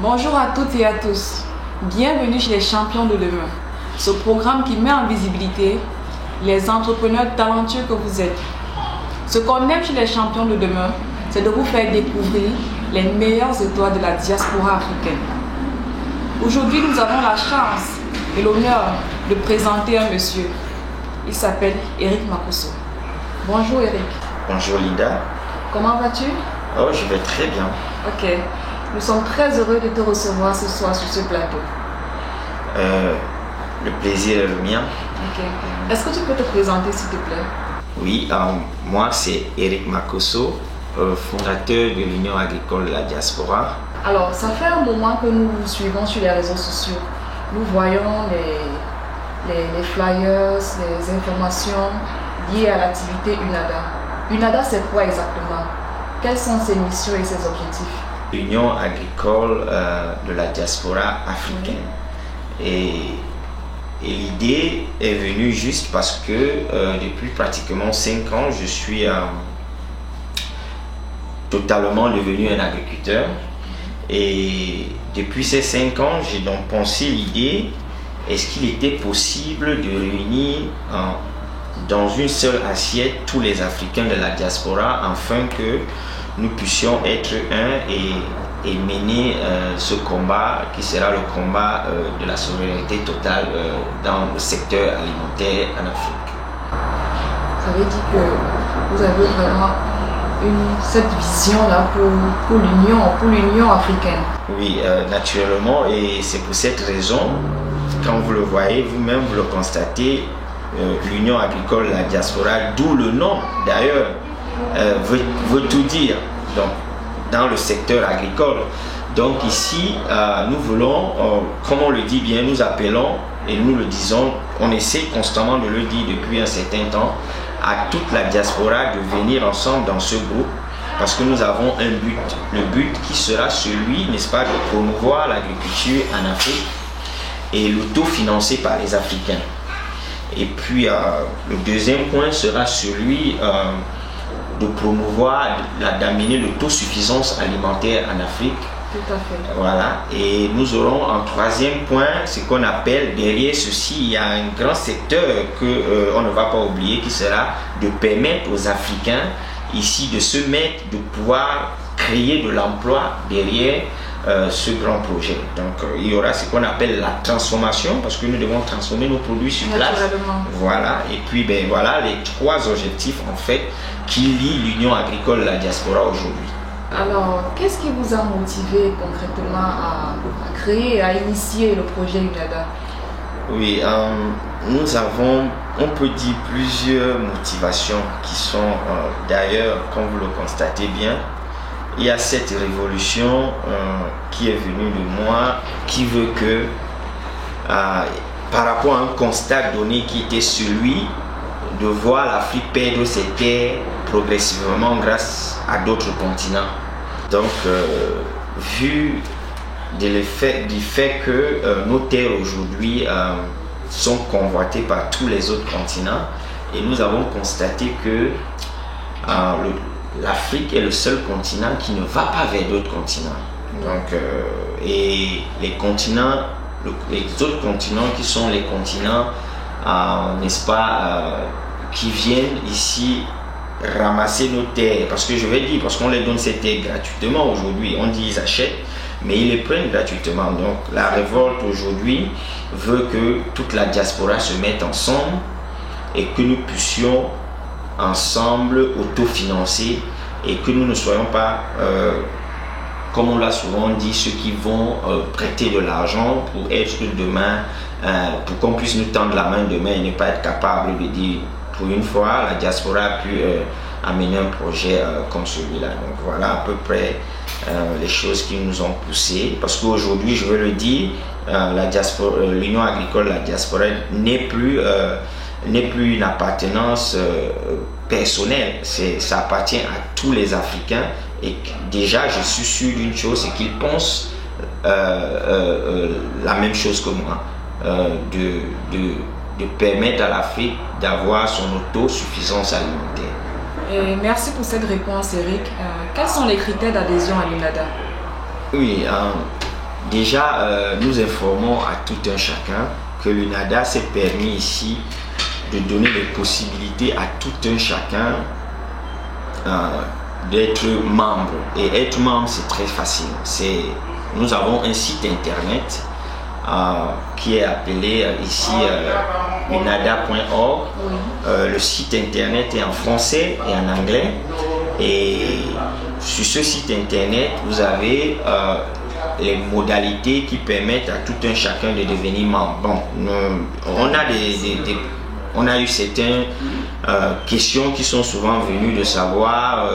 Bonjour à toutes et à tous. Bienvenue chez les champions de demain. Ce programme qui met en visibilité les entrepreneurs talentueux que vous êtes. Ce qu'on aime chez les champions de demain, c'est de vous faire découvrir les meilleures étoiles de la diaspora africaine. Aujourd'hui, nous avons la chance et l'honneur de présenter un monsieur. Il s'appelle Eric Makosso. Bonjour Eric. Bonjour Linda. Comment vas-tu? Oh, je vais très bien. Ok. Nous sommes très heureux de te recevoir ce soir sur ce plateau. Le plaisir est le mien. Ok. Est-ce que tu peux te présenter s'il te plaît? Oui, moi c'est Eric Makosso, fondateur de l'Union agricole de la diaspora. Alors, ça fait un moment que nous vous suivons sur les réseaux sociaux. Nous voyons les flyers, les informations liées à l'activité UNADA. UNADA, c'est quoi exactement? Quelles sont ses missions et ses objectifs? L'Union agricole de la diaspora africaine. Et l'idée est venue juste parce que depuis pratiquement 5 ans, je suis totalement devenu un agriculteur. Et depuis ces 5 ans, j'ai donc pensé l'idée, est-ce qu'il était possible de réunir dans une seule assiette tous les Africains de la diaspora afin que nous puissions être un et mener ce combat qui sera le combat de la souveraineté totale dans le secteur alimentaire en Afrique. Ça veut dire que vous avez vraiment cette vision-là pour l'Union africaine. Oui, naturellement, et c'est pour cette raison, quand vous le voyez, vous-même vous le constatez, l'Union agricole de la diaspora, d'où le nom d'ailleurs, veut tout dire. Donc, dans le secteur agricole. Donc ici, nous voulons, comme on le dit bien, nous appelons et nous le disons, on essaie constamment de le dire depuis un certain temps, à toute la diaspora de venir ensemble dans ce groupe parce que nous avons un but. Le but qui sera celui, n'est-ce pas, de promouvoir l'agriculture en Afrique et l'autofinancer par les Africains. Et puis, le deuxième point sera celui de promouvoir, d'amener l'autosuffisance alimentaire en Afrique. Tout à fait. Voilà. Et nous aurons en troisième point ce qu'on appelle, derrière ceci, il y a un grand secteur qu'on ne va pas oublier qui sera de permettre aux Africains ici de se mettre, de pouvoir créer de l'emploi derrière ce grand projet. Donc il y aura ce qu'on appelle la transformation parce que nous devons transformer nos produits sur place. Voilà. Et puis ben voilà les 3 objectifs en fait qui lient l'Union agricole de la diaspora aujourd'hui. Alors, qu'est-ce qui vous a motivé concrètement à créer, à initier le projet UNADA? Oui, nous avons, on peut dire, plusieurs motivations qui sont d'ailleurs, comme vous le constatez bien, il y a cette révolution qui est venue de moi, qui veut que, par rapport à un constat donné qui était celui de voir l'Afrique perdre ses terres progressivement grâce à d'autres continents. Donc, vu du fait que nos terres aujourd'hui sont convoitées par tous les autres continents, et nous avons constaté que l'Afrique est le seul continent qui ne va pas vers d'autres continents. Donc, et les continents, les autres continents qui sont les continents, n'est-ce pas, qui viennent ici ramasser nos terres, parce que je vais dire, parce qu'on les donne ces terres gratuitement aujourd'hui, on dit ils achètent, mais ils les prennent gratuitement. Donc la révolte aujourd'hui veut que toute la diaspora se mette ensemble et que nous puissions ensemble autofinancer et que nous ne soyons pas, comme on l'a souvent dit, ceux qui vont prêter de l'argent pour être demain, pour qu'on puisse nous tendre la main demain et ne pas être capable de dire pour une fois la diaspora a pu amener un projet comme celui-là. Donc voilà à peu près les choses qui nous ont poussés, parce qu'aujourd'hui, je veux le dire, l'Union agricole de la diaspora n'est plus une appartenance personnelle, ça appartient à tous les Africains. Et déjà je suis sûr d'une chose, c'est qu'ils pensent la même chose que moi, de permettre à l'Afrique d'avoir son autosuffisance alimentaire. Et merci pour cette réponse, Eric. Quels sont les critères d'adhésion à l'UNADA? Oui, déjà, nous informons à tout un chacun que l'UNADA s'est permis ici de donner les possibilités à tout un chacun d'être membre. Et être membre, c'est très facile. Nous avons un site internet qui est appelé ici unada.org. Le site internet est en français et en anglais. Et sur ce site internet, vous avez les modalités qui permettent à tout un chacun de devenir membre. Bon, on a eu certaines questions qui sont souvent venues de savoir,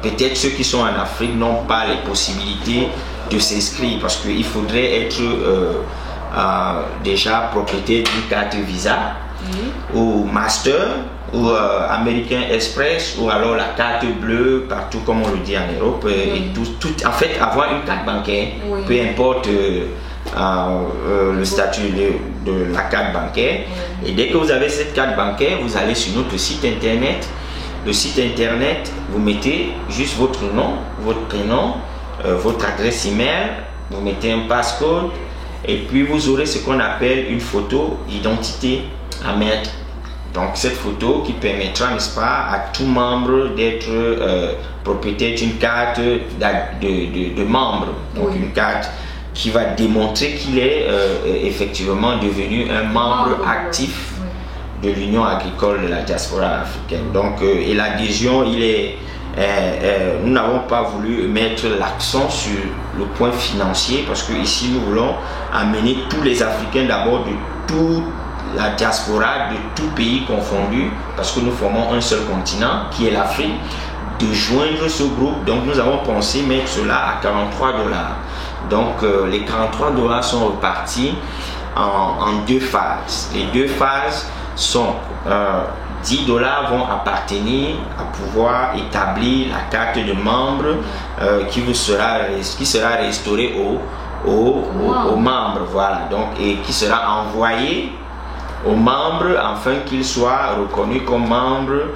peut-être ceux qui sont en Afrique n'ont pas les possibilités de s'inscrire parce qu'il faudrait être déjà propriétaire d'une carte Visa ou Master ou American Express ou alors la carte bleue partout comme on le dit en Europe et en fait avoir une carte bancaire, peu importe le statut de la carte bancaire. Et dès que vous avez cette carte bancaire, vous allez sur notre site internet. Le site internet, vous mettez juste votre nom, votre prénom, votre adresse email, vous mettez un passcode et puis vous aurez ce qu'on appelle une photo d'identité à mettre. Donc cette photo qui permettra, n'est-ce pas, à tout membre d'être propriétaire d'une carte de membre. Donc une carte qui va démontrer qu'il est effectivement devenu un membre actif de l'Union agricole de la diaspora africaine. Donc, et l'adhésion, nous n'avons pas voulu mettre l'accent sur le point financier parce que ici nous voulons amener tous les Africains d'abord de toute la diaspora, de tout pays confondu, parce que nous formons un seul continent qui est l'Afrique, de joindre ce groupe. Donc nous avons pensé mettre cela à 43 $. Donc les 43 $ sont repartis en deux phases. Les deux phases sont 10 $ vont appartenir à pouvoir établir la carte de membre qui sera restaurée aux membres, voilà, donc, et qui sera envoyée aux membres afin qu'ils soient reconnus comme membres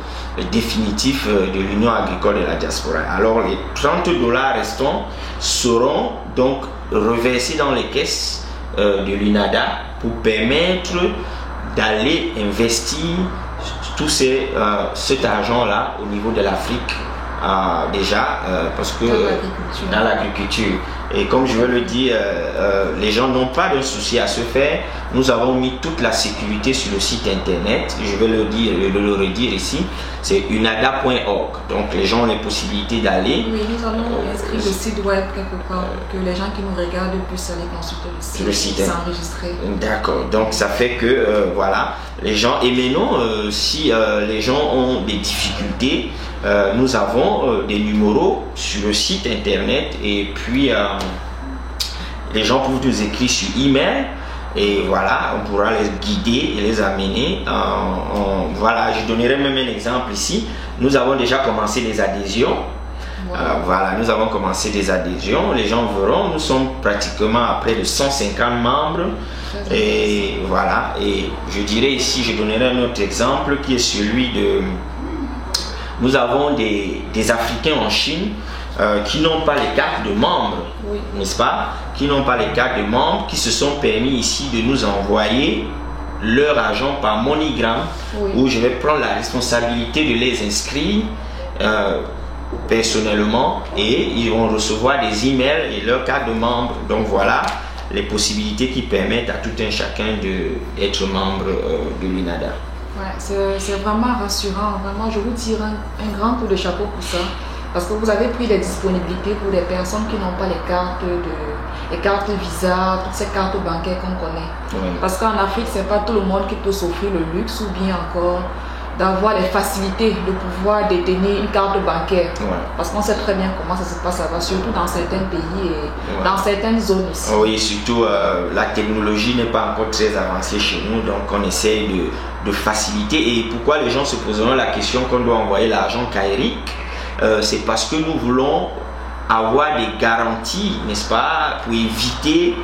définitifs de l'Union agricole de la diaspora. Alors les 30 $ restants seront donc reversés dans les caisses de l'UNADA pour permettre d'aller investir tout cet argent-là au niveau de l'Afrique déjà parce que dans l'agriculture. Et comme je veux le dire, les gens n'ont pas de souci à se faire. Nous avons mis toute la sécurité sur le site internet. Je vais le redire ici. C'est unada.org. Donc les gens ont les possibilités d'aller. Oui, nous allons inscrire le site web quelque part que les gens qui nous regardent puissent aller consulter le site et s'enregistrer. D'accord. Donc ça fait que voilà, les gens. Et maintenant, si les gens ont des difficultés, nous avons des numéros sur le site internet et puis les gens peuvent nous écrire sur email et voilà, on pourra les guider et les amener. Voilà, je donnerai même un exemple ici. Nous avons déjà commencé les adhésions. Voilà, nous avons commencé des adhésions. Les gens verront, nous sommes pratiquement à près de 150 membres. Et voilà, et je dirais ici, je donnerai un autre exemple qui est celui de... Nous avons des Africains en Chine qui n'ont pas les cartes de membres, n'est-ce pas? Qui n'ont pas les cartes de membres, qui se sont permis ici de nous envoyer leur argent par MoneyGram, où je vais prendre la responsabilité de les inscrire personnellement et ils vont recevoir des emails et leur carte de membre. Donc voilà les possibilités qui permettent à tout un chacun d'être membre de l'UNADA. Ouais, c'est vraiment rassurant. Vraiment, je vous tire un grand coup de chapeau pour ça. Parce que vous avez pris des disponibilités pour des personnes qui n'ont pas les cartes Visa, toutes ces cartes bancaires qu'on connaît. Parce qu'en Afrique, c'est pas tout le monde qui peut s'offrir le luxe ou bien encore d'avoir les facilités de pouvoir détenir une carte bancaire. Parce qu'on sait très bien comment ça se passe là-bas, surtout dans certains pays et dans certaines zones aussi. Oui, surtout la technologie n'est pas encore très avancée chez nous, donc on essaie de faciliter. Et pourquoi les gens se poseront la question qu'on doit envoyer l'argent KAIRIC? C'est parce que nous voulons avoir des garanties, n'est-ce pas, pour éviter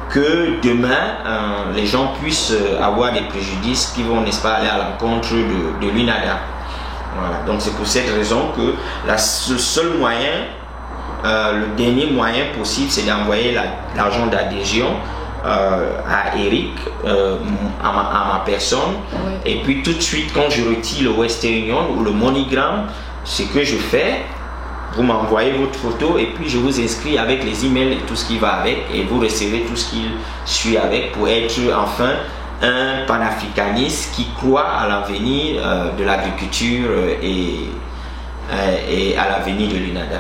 que demain les gens puissent avoir des préjudices qui vont, n'est-ce pas, aller à l'encontre de l'UNADA. Voilà, donc c'est pour cette raison que le seul moyen le dernier moyen possible, c'est d'envoyer l'argent d'adhésion à Eric, à ma personne. Oui. Et puis tout de suite, quand je retire le Western Union ou le MoneyGram, ce que je fais, vous m'envoyez votre photo et puis je vous inscris avec les emails et tout ce qui va avec, et vous recevez tout ce qui suit avec pour être enfin un panafricaniste qui croit à l'avenir de l'agriculture et à l'avenir de l'UNADA.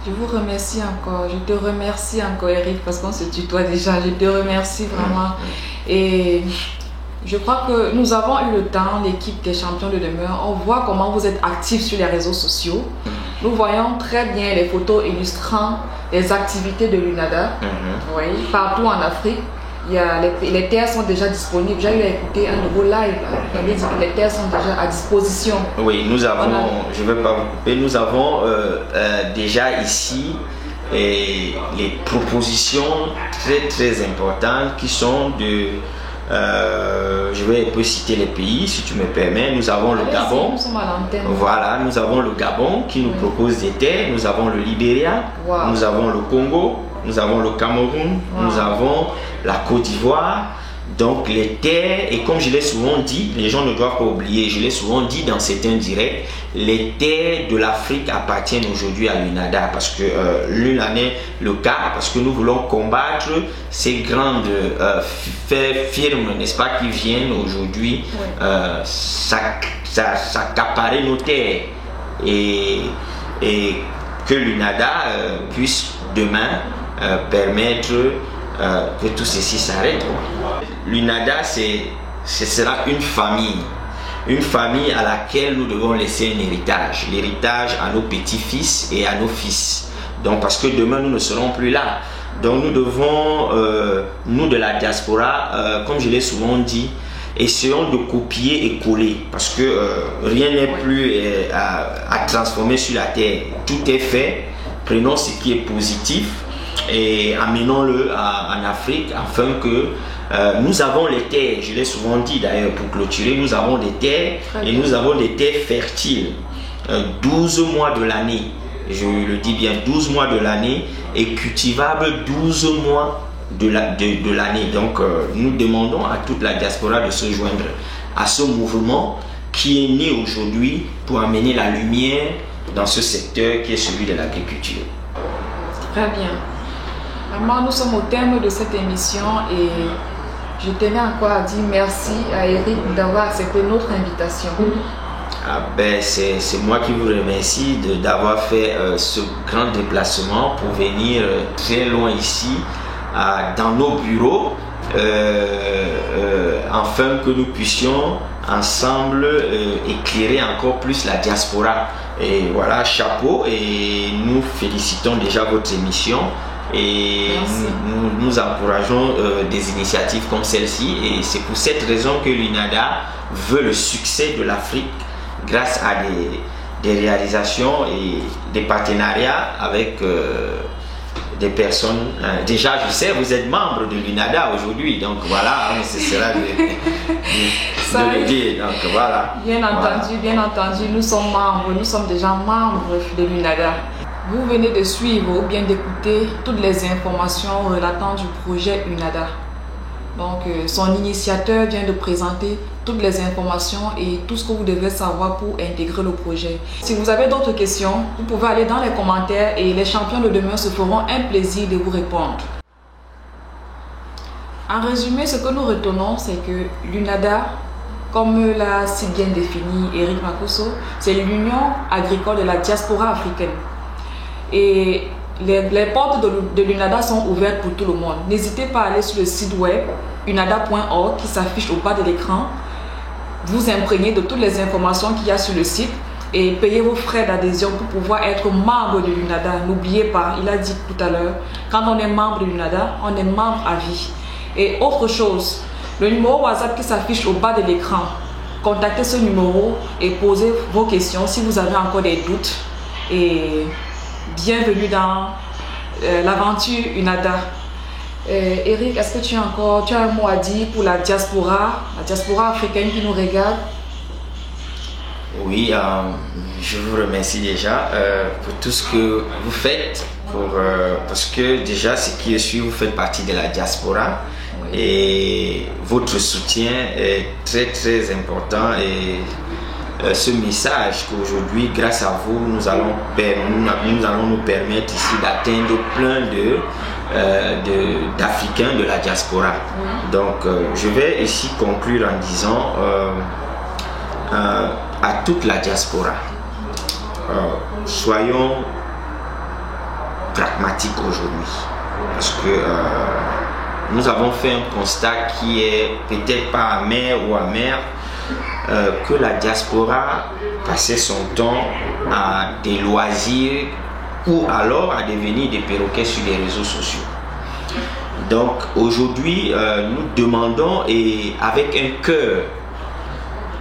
Je vous remercie encore, je te remercie encore Eric, parce qu'on se tutoie déjà, je te remercie vraiment. Et je crois que nous avons eu le temps, l'équipe des champions de demain, on voit comment vous êtes actifs sur les réseaux sociaux. Nous voyons très bien les photos illustrant les activités de l'UNADA. Oui, partout en Afrique. Les terres sont déjà disponibles. J'ai eu à écouter un nouveau live. On avait dit que les terres sont déjà à disposition. Oui, nous avons, je ne vais pas vous couper, nous avons déjà ici les propositions très très importantes qui sont de... je vais un peu citer les pays si tu me permets. Nous avons le Gabon. Nous sommes à l'antenne. Voilà, nous avons le Gabon qui nous propose des terres. Nous avons le Libéria. Wow. Nous avons le Congo. Nous avons le Cameroun. Wow. Nous avons la Côte d'Ivoire. Donc les terres, et comme je l'ai souvent dit, les gens ne doivent pas oublier, je l'ai souvent dit dans certains directs, les terres de l'Afrique appartiennent aujourd'hui à l'UNADA, parce que l'une en est le cas, parce que nous voulons combattre ces grandes firmes, n'est-ce pas, qui viennent aujourd'hui s'accaparer nos terres, et que l'UNADA puisse demain permettre que tout ceci s'arrête. L'UNADA, ce sera une famille à laquelle nous devons laisser un héritage, l'héritage à nos petits-fils et à nos fils. Donc parce que demain nous ne serons plus là. Donc nous devons, nous de la diaspora, comme je l'ai souvent dit, essayons de copier et coller, parce que rien n'est plus à transformer sur la terre. Tout est fait. Prenons ce qui est positif et amenons-le en Afrique, afin que nous avons les terres, je l'ai souvent dit d'ailleurs pour clôturer, nous avons des terres et nous avons des terres fertiles, 12 mois de l'année, je le dis bien, 12 mois de l'année, et cultivables 12 mois de l'année. Donc nous demandons à toute la diaspora de se joindre à ce mouvement qui est né aujourd'hui pour amener la lumière dans ce secteur qui est celui de l'agriculture. Très bien. Vraiment, nous sommes au terme de cette émission et je tenais encore à dire merci à Eric d'avoir accepté notre invitation. C'est moi qui vous remercie d'avoir fait ce grand déplacement pour venir très loin ici, dans nos bureaux, afin que nous puissions ensemble écairer encore plus la diaspora. Et voilà, chapeau, et nous félicitons déjà votre émission. Et nous encourageons des initiatives comme celle-ci, et c'est pour cette raison que l'UNADA veut le succès de l'Afrique grâce à des réalisations et des partenariats avec des personnes. Déjà, je sais, vous êtes membre de l'UNADA aujourd'hui, donc voilà, ce sera de le dire. Donc voilà. Bien entendu, nous sommes membres, nous sommes déjà membres de l'UNADA. Vous venez de suivre ou bien d'écouter toutes les informations relatant du projet UNADA. Donc, son initiateur vient de présenter toutes les informations et tout ce que vous devez savoir pour intégrer le projet. Si vous avez d'autres questions, vous pouvez aller dans les commentaires et les champions de demain se feront un plaisir de vous répondre. En résumé, ce que nous retenons, c'est que l'UNADA, comme l'a si bien défini Eric Makosso, c'est l'Union agricole de la diaspora africaine. Et les portes de l'UNADA sont ouvertes pour tout le monde. N'hésitez pas à aller sur le site web unada.org qui s'affiche au bas de l'écran. Vous imprégnez de toutes les informations qu'il y a sur le site et payez vos frais d'adhésion pour pouvoir être membre de l'UNADA. N'oubliez pas, il a dit tout à l'heure, quand on est membre de l'UNADA, on est membre à vie. Et autre chose, le numéro WhatsApp qui s'affiche au bas de l'écran, contactez ce numéro et posez vos questions si vous avez encore des doutes. Et bienvenue dans l'aventure UNADA. Eric, est-ce que tu as un mot à dire pour la diaspora africaine qui nous regarde? Oui, je vous remercie déjà pour tout ce que vous faites, parce que déjà, ce qui est sûr, vous faites partie de la diaspora et votre soutien est très très important et ce message qu'aujourd'hui, grâce à vous, nous allons nous permettre ici d'atteindre plein d'Africains de la diaspora. Donc, je vais ici conclure en disant à toute la diaspora, soyons pragmatiques aujourd'hui, parce que nous avons fait un constat qui est peut-être pas amer ou amer, que la diaspora passait son temps à des loisirs ou alors à devenir des perroquets sur les réseaux sociaux. Donc aujourd'hui, nous demandons, et avec un cœur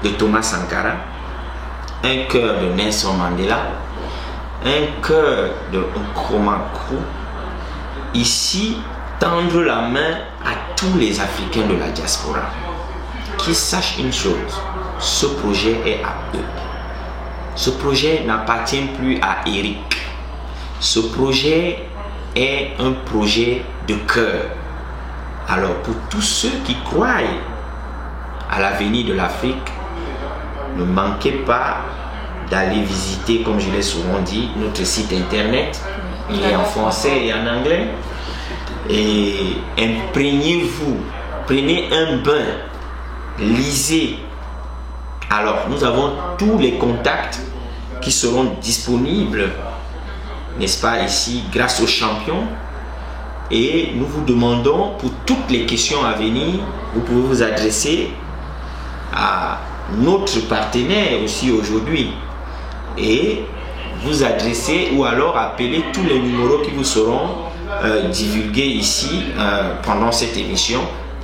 de Thomas Sankara, un cœur de Nelson Mandela, un cœur de Nkrumah Nkrumah, ici, tendre la main à tous les Africains de la diaspora, qui sachent une chose: ce projet est à eux. Ce projet n'appartient plus à Eric. Ce projet est un projet de cœur. Alors pour tous ceux qui croient à l'avenir de l'Afrique, ne manquez pas d'aller visiter, comme je l'ai souvent dit, notre site internet. Il est en français et en anglais. Et imprégnez-vous, prenez un bain, lisez. Alors nous avons tous les contacts qui seront disponibles, n'est-ce pas, ici, grâce aux champions. Et nous vous demandons, pour toutes les questions à venir, vous pouvez vous adresser à notre partenaire aussi aujourd'hui et vous adresser ou alors appeler tous les numéros qui vous seront divulgués ici pendant cette émission,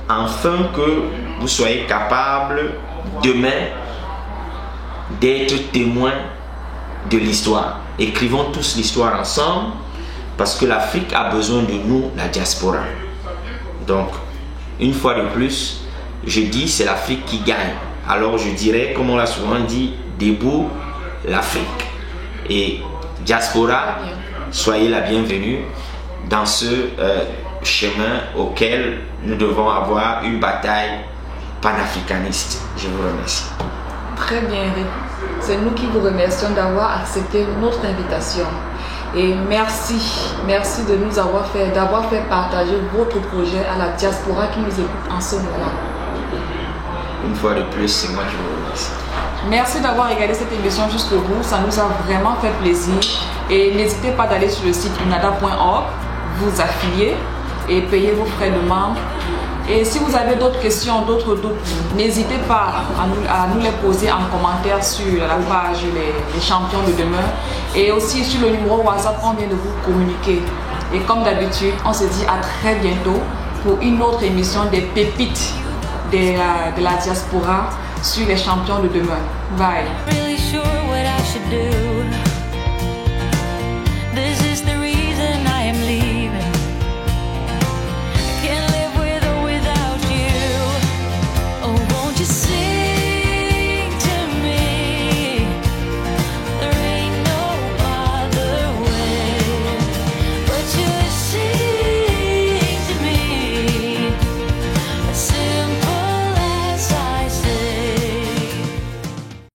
afin que vous soyez capables demain d'être témoins de l'histoire. Écrivons tous l'histoire ensemble, parce que l'Afrique a besoin de nous, la diaspora. Donc, une fois de plus, je dis, c'est l'Afrique qui gagne. Alors je dirais, comme on l'a souvent dit, debout l'Afrique. Et diaspora, soyez la bienvenue dans ce chemin auquel nous devons avoir une bataille panafricaniste. Je vous remercie. Très bien, Eric. C'est nous qui vous remercions d'avoir accepté notre invitation. Et merci de nous avoir fait partager votre projet à la diaspora qui nous écoute en ce moment. Une fois de plus, c'est moi qui vous remercie. Merci d'avoir regardé cette émission jusqu'au bout, ça nous a vraiment fait plaisir. Et n'hésitez pas d'aller sur le site unada.org, vous affilier et payer vos frais de membre. Et si vous avez d'autres questions, d'autres doutes, n'hésitez pas à nous les poser en commentaire sur la page les champions de demain et aussi sur le numéro WhatsApp qu'on vient de vous communiquer. Et comme d'habitude, on se dit à très bientôt pour une autre émission des pépites de la diaspora sur les champions de demain. Bye.